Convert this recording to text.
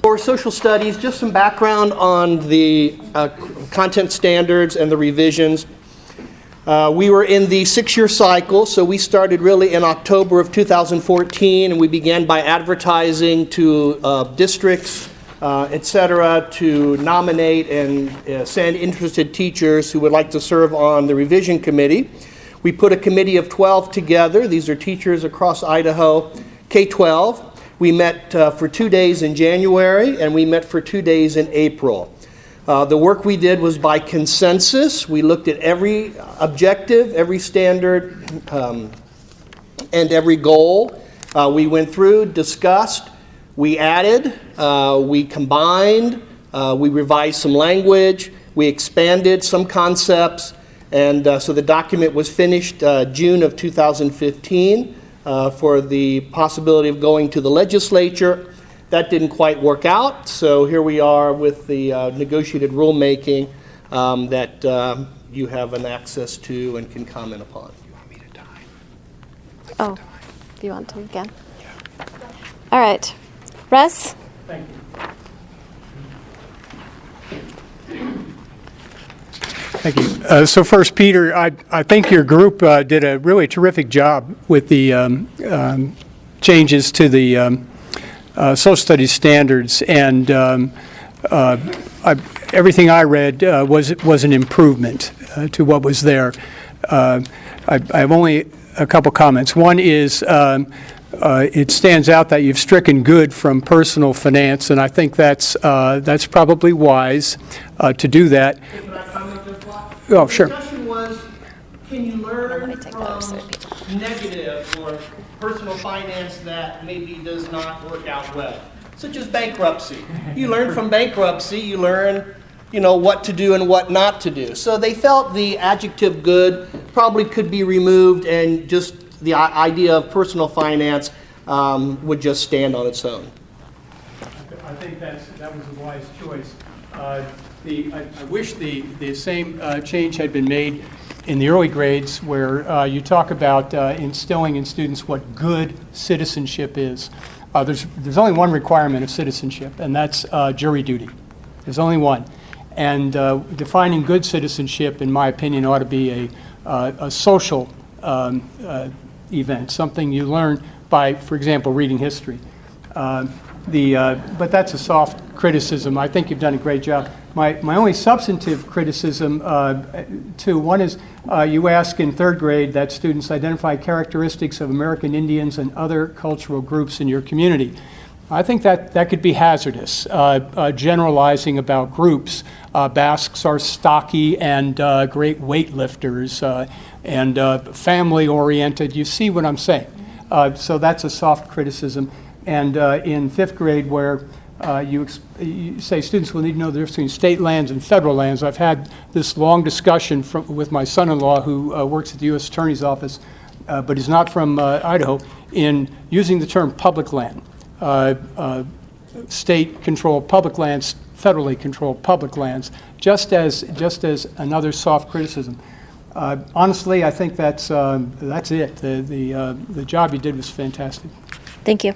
For social studies, just some background on the content standards and the revisions. We were in the 6-year cycle, so we started really in October of 2014, and we began by advertising to districts, etc., to nominate and send interested teachers who would like to serve on the revision committee. We put a committee of 12 together. These are teachers across Idaho, K-12. We met for 2 days in January, and we met for 2 days in April. The work we did was by consensus. We looked at every objective, every standard, and every goal. We went through, discussed, we added, we combined, we revised some language, we expanded some concepts, and so the document was finished June of 2015 for the possibility of going to the legislature. That didn't quite work out, so here we are with the negotiated rulemaking that you have an access to and can comment upon. You want me to die? Oh, do you want to again? Yeah. All right. Russ? Thank you. Thank you. So first, Peter, I think your group did a really terrific job with the changes to the social studies standards, and everything I read was an improvement to what was there. I have only a couple comments. One is it stands out that you've stricken good from personal finance, and I think that's probably wise to do that. Can I comment just one? Oh, sure. The discussion was, can you learn from negative or personal finance that maybe does not work out well, such as bankruptcy? You learn from bankruptcy, you learn, what to do and what not to do. So they felt the adjective good probably could be removed, and just the idea of personal finance would just stand on its own. I think that was a wise choice. I wish the same change had been made in the early grades, where you talk about instilling in students what good citizenship is. There's only one requirement of citizenship, and that's jury duty. There's only one. And defining good citizenship, in my opinion, ought to be a social event, something you learn by, for example, reading history. But that's a soft criticism. I think you've done a great job. My only substantive criticism, too, one is you ask in third grade that students identify characteristics of American Indians and other cultural groups in your community. I think that could be hazardous, generalizing about groups. Basques are stocky and great weightlifters and family-oriented. You see what I'm saying? So that's a soft criticism. And in fifth grade, where you say students will need to know the difference between state lands and federal lands, I've had this long discussion with my son-in-law, who works at the U.S. Attorney's Office, but is not from Idaho, in using the term public land. State-controlled public lands, federally controlled public lands, just as another soft criticism. Honestly, I think that's it. The job you did was fantastic. Thank you.